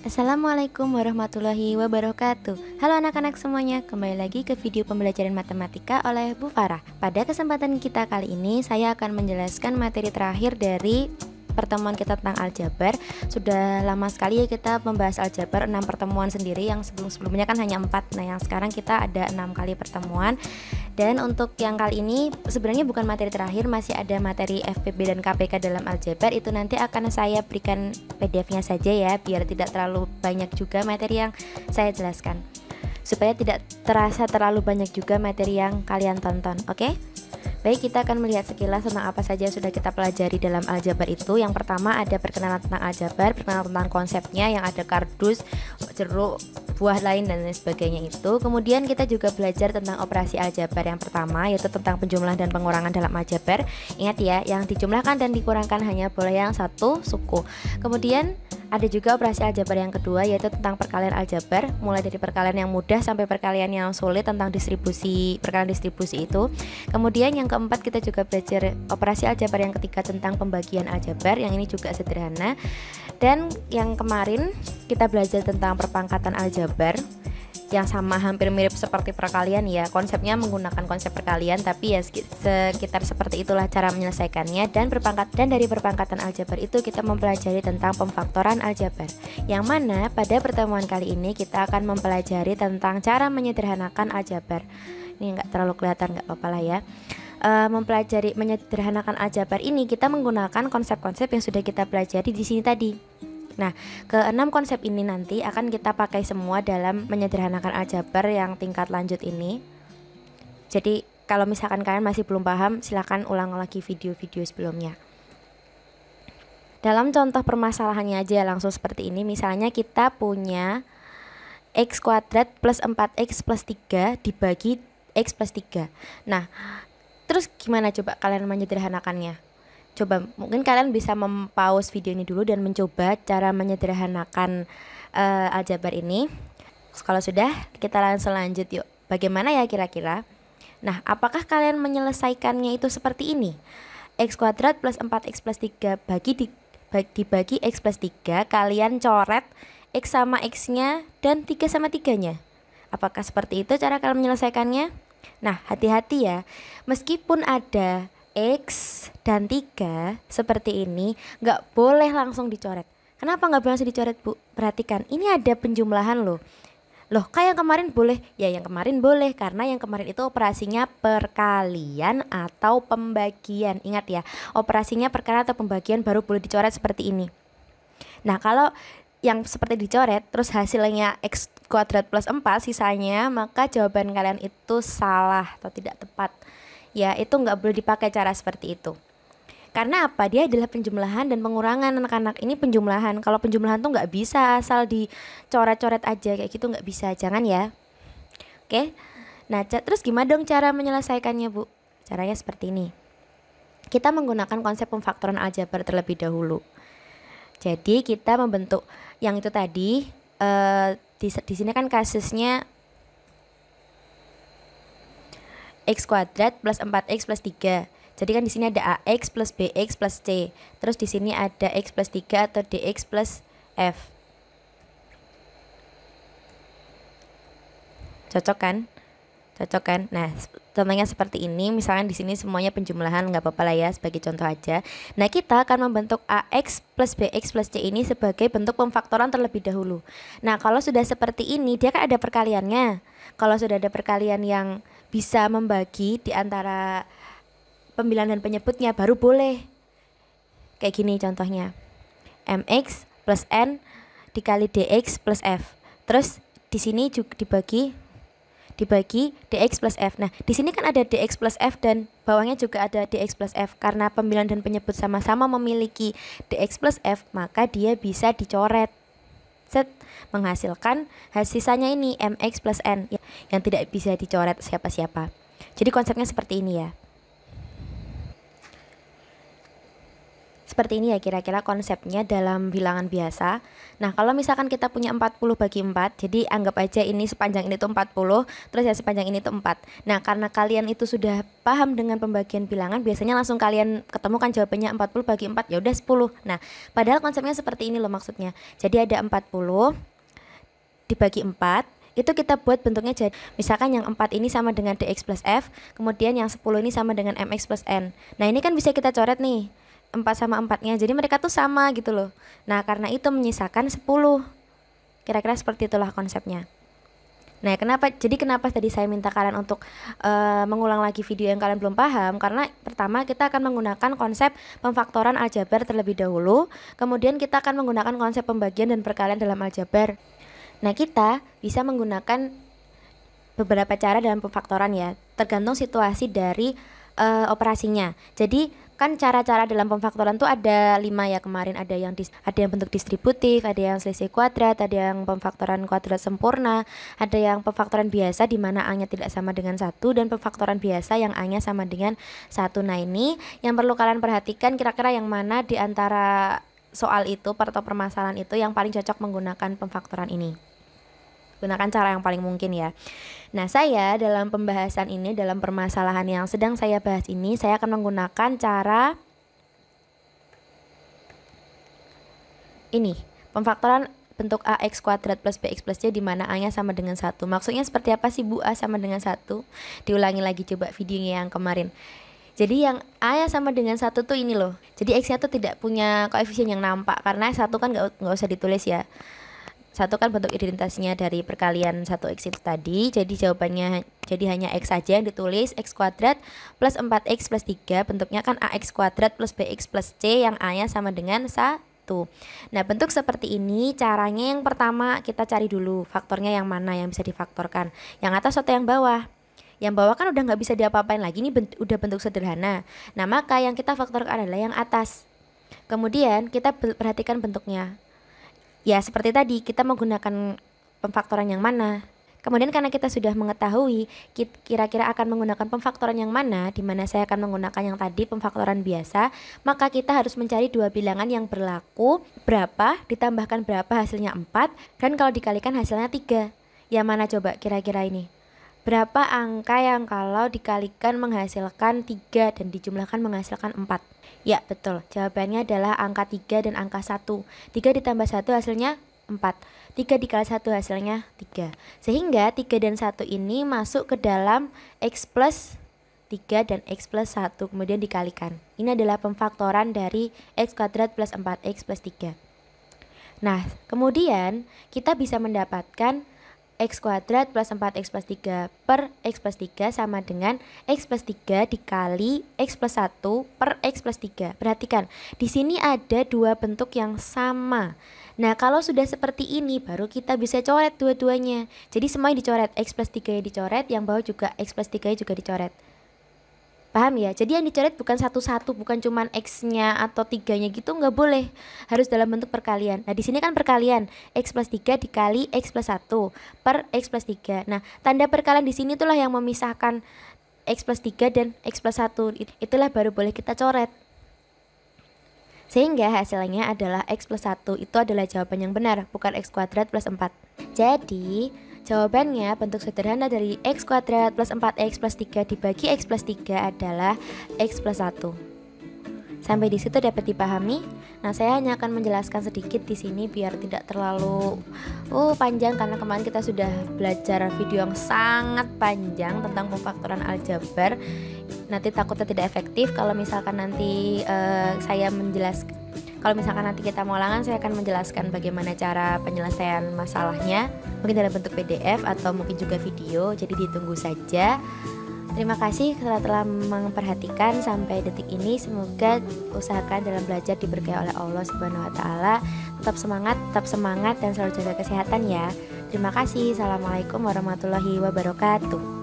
Assalamualaikum warahmatullahi wabarakatuh. Halo anak-anak semuanya, kembali lagi ke video pembelajaran matematika oleh Bu Farah. Pada kesempatan kita kali ini, saya akan menjelaskan materi terakhir dari pertemuan kita tentang aljabar. Sudah lama sekali ya kita membahas aljabar, 6 pertemuan sendiri, yang sebelum-sebelumnya kan hanya 4. Nah, yang sekarang kita ada 6 kali pertemuan. Dan untuk yang kali ini sebenarnya bukan materi terakhir, masih ada materi FPB dan KPK dalam aljabar. Itu nanti akan saya berikan PDF-nya saja ya, biar tidak terlalu banyak juga materi yang saya jelaskan, supaya tidak terasa terlalu banyak juga materi yang kalian tonton. Oke? Baik, kita akan melihat sekilas tentang apa saja yang sudah kita pelajari dalam aljabar itu. Yang pertama ada perkenalan tentang aljabar, perkenalan tentang konsepnya yang ada kardus, jeruk, buah lain dan lain sebagainya itu. Kemudian kita juga belajar tentang operasi aljabar yang pertama, yaitu tentang penjumlahan dan pengurangan dalam aljabar. Ingat ya, yang dijumlahkan dan dikurangkan hanya boleh yang satu suku. Kemudian ada juga operasi aljabar yang kedua, yaitu tentang perkalian aljabar, mulai dari perkalian yang mudah sampai perkalian yang sulit, tentang distribusi, perkalian distribusi itu. Kemudian yang keempat kita juga belajar operasi aljabar yang ketiga tentang pembagian aljabar, yang ini juga sederhana. Dan yang kemarin kita belajar tentang perpangkatan aljabar, yang sama hampir mirip seperti perkalian ya, konsepnya menggunakan konsep perkalian, tapi ya sekitar seperti itulah cara menyelesaikannya. Dan dari perpangkatan aljabar itu kita mempelajari tentang pemfaktoran aljabar, yang mana pada pertemuan kali ini kita akan mempelajari tentang cara menyederhanakan aljabar. Ini nggak terlalu kelihatan, nggak apa-apa lah ya. Mempelajari menyederhanakan aljabar ini kita menggunakan konsep-konsep yang sudah kita pelajari di sini tadi. Nah, keenam konsep ini nanti akan kita pakai semua dalam menyederhanakan aljabar yang tingkat lanjut ini. Jadi kalau misalkan kalian masih belum paham, silahkan ulang lagi video-video sebelumnya. Dalam contoh permasalahannya aja langsung seperti ini. Misalnya kita punya x kuadrat plus 4x plus 3 dibagi x plus 3. Nah, terus gimana coba kalian menyederhanakannya? Coba mungkin kalian bisa mempause video ini dulu dan mencoba cara menyederhanakan aljabar ini. Kalau sudah, kita langsung lanjut yuk. Bagaimana ya kira-kira? Nah, apakah kalian menyelesaikannya itu seperti ini? X kuadrat plus 4x plus 3 dibagi x plus 3, kalian coret x sama x-nya dan 3 sama 3-nya. Apakah seperti itu cara kalian menyelesaikannya? Nah, hati-hati ya. Meskipun ada X dan 3 seperti ini, nggak boleh langsung dicoret. Kenapa nggak boleh langsung dicoret, Bu? Perhatikan, ini ada penjumlahan loh. Kayak yang kemarin boleh? Ya, yang kemarin boleh, karena yang kemarin itu operasinya perkalian atau pembagian. Ingat ya, operasinya perkalian atau pembagian baru boleh dicoret seperti ini. Nah, kalau yang seperti dicoret, terus hasilnya x kuadrat plus 4 sisanya, maka jawaban kalian itu salah atau tidak tepat. Ya, itu nggak boleh dipakai cara seperti itu. Karena apa? Dia adalah penjumlahan dan pengurangan, anak-anak. Ini penjumlahan. Kalau penjumlahan tuh nggak bisa asal dicoret-coret aja kayak gitu, nggak bisa. Jangan ya. Oke. Nah, terus gimana dong cara menyelesaikannya, Bu? Caranya seperti ini. Kita menggunakan konsep pemfaktoran aljabar terlebih dahulu. Jadi kita membentuk yang itu tadi. Di sini kan kasusnya x kuadrat plus 4x plus 3. Jadi kan di sini ada ax plus bx plus c. Terus di sini ada x plus 3 atau dx plus f. Cocok kan? Cocok kan? Nah, contohnya seperti ini. Misalnya di sini semuanya penjumlahan, nggak apa-apa lah ya, sebagai contoh aja. Nah, kita akan membentuk ax plus bx plus c ini sebagai bentuk pemfaktoran terlebih dahulu. Nah, kalau sudah seperti ini, dia kan ada perkaliannya. Kalau sudah ada perkalian yang bisa membagi di antara pembilang dan penyebutnya, baru boleh. Kayak gini contohnya. Mx plus n dikali dx plus f. Terus di sini juga dibagi dx plus f. Nah, di sini kan ada dx plus f dan bawahnya juga ada dx plus f. Karena pembilang dan penyebut sama-sama memiliki dx plus f, maka dia bisa dicoret. Menghasilkan sisanya ini mx plus n yang tidak bisa dicoret siapa-siapa. Jadi konsepnya seperti ini ya. Seperti ini ya kira-kira konsepnya dalam bilangan biasa. Nah, kalau misalkan kita punya 40 bagi 4, jadi anggap aja ini sepanjang ini tuh 40, terus ya sepanjang ini tuh 4. Nah, karena kalian itu sudah paham dengan pembagian bilangan, biasanya langsung kalian ketemukan jawabannya 40 bagi 4, ya udah 10. Nah, padahal konsepnya seperti ini loh maksudnya. Jadi ada 40 dibagi 4, itu kita buat bentuknya jadi misalkan yang 4 ini sama dengan dx plus f, kemudian yang 10 ini sama dengan mx plus n. Nah, ini kan bisa kita coret nih 4 sama 4-nya, jadi mereka tuh sama gitu loh. Nah, karena itu menyisakan 10. Kira-kira seperti itulah konsepnya. Nah, kenapa tadi saya minta kalian untuk mengulang lagi video yang kalian belum paham? Karena pertama kita akan menggunakan konsep pemfaktoran aljabar terlebih dahulu, kemudian kita akan menggunakan konsep pembagian dan perkalian dalam aljabar. Nah, kita bisa menggunakan beberapa cara dalam pemfaktoran ya, tergantung situasi dari operasinya. Jadi kan cara-cara dalam pemfaktoran tuh ada 5 ya kemarin, ada yang bentuk distributif, ada yang selisih kuadrat, ada yang pemfaktoran kuadrat sempurna, ada yang pemfaktoran biasa di mana A-nya tidak sama dengan 1, dan pemfaktoran biasa yang A-nya sama dengan 1. Nah, ini yang perlu kalian perhatikan, kira-kira yang mana di antara soal itu atau permasalahan itu yang paling cocok menggunakan pemfaktoran ini. Gunakan cara yang paling mungkin ya. Nah, saya dalam pembahasan ini, dalam permasalahan yang sedang saya bahas ini, saya akan menggunakan cara ini, pemfaktoran bentuk ax kuadrat plus bx plus c di mana a-nya sama dengan 1. Maksudnya seperti apa sih Bu, a sama dengan 1? Diulangi lagi coba videonya yang kemarin. Jadi yang a-nya sama dengan 1 tuh ini loh. Jadi x-nya tuh tidak punya koefisien yang nampak karena 1 kan nggak usah ditulis ya. 1 kan bentuk identitasnya dari perkalian 1x itu tadi. Jadi jawabannya hanya x saja yang ditulis, x kuadrat plus 4x plus 3. Bentuknya kan ax kuadrat plus bx plus c yang a-nya sama dengan 1. Nah, bentuk seperti ini caranya yang pertama kita cari dulu faktornya yang mana yang bisa difaktorkan, yang atas atau yang bawah. Yang bawah kan udah nggak bisa diapa-apain lagi, ini udah bentuk sederhana. Nah, maka yang kita faktorkan adalah yang atas. Kemudian kita perhatikan bentuknya. Ya, seperti tadi kita menggunakan pemfaktoran yang mana. Kemudian karena kita sudah mengetahui kira-kira akan menggunakan pemfaktoran yang mana, di mana saya akan menggunakan yang tadi pemfaktoran biasa, maka kita harus mencari dua bilangan yang berlaku, berapa ditambahkan berapa hasilnya 4, dan kalau dikalikan hasilnya 3. Yang mana coba kira-kira ini? Berapa angka yang kalau dikalikan menghasilkan 3 dan dijumlahkan menghasilkan 4? Ya, betul. Jawabannya adalah angka 3 dan angka 1. 3 ditambah 1 hasilnya 4. 3 dikali 1 hasilnya 3. Sehingga 3 dan 1 ini masuk ke dalam x plus 3 dan x plus 1 kemudian dikalikan. Ini adalah pemfaktoran dari x kuadrat plus 4x plus 3. Nah, kemudian kita bisa mendapatkan x kuadrat plus 4x plus 3 per x plus 3 sama dengan x plus 3 dikali x plus 1 per x plus 3. Perhatikan, di sini ada dua bentuk yang sama. Nah, kalau sudah seperti ini baru kita bisa coret dua-duanya. Jadi semuanya dicoret, x plus 3 dicoret, yang bawah juga x plus 3 juga dicoret. Paham ya? Jadi yang dicoret bukan satu-satu, bukan cuman x-nya atau 3-nya gitu, nggak boleh. Harus dalam bentuk perkalian. Nah, di sini kan perkalian, x plus 3 dikali x plus 1 per x plus 3. Nah, tanda perkalian di sini itulah yang memisahkan x plus 3 dan x plus 1. Itulah baru boleh kita coret. Sehingga hasilnya adalah x plus 1. Itu adalah jawaban yang benar, bukan x kuadrat plus 4. Jadi jawabannya bentuk sederhana dari x kuadrat plus 4x plus 3 dibagi x plus 3 adalah x plus 1. Sampai di situ dapat dipahami? Nah, saya hanya akan menjelaskan sedikit di sini biar tidak terlalu panjang, karena kemarin kita sudah belajar video yang sangat panjang tentang pemfaktoran aljabar. Nanti takutnya tidak efektif kalau misalkan nanti saya menjelaskan. Kalau misalkan nanti kita mau ulangan, saya akan menjelaskan bagaimana cara penyelesaian masalahnya, mungkin dalam bentuk PDF atau mungkin juga video, jadi ditunggu saja. Terima kasih telah memperhatikan sampai detik ini. Semoga usahakan dalam belajar diberkahi oleh Allah Subhanahu wa taala. Tetap semangat dan selalu jaga kesehatan ya. Terima kasih. Assalamualaikum warahmatullahi wabarakatuh.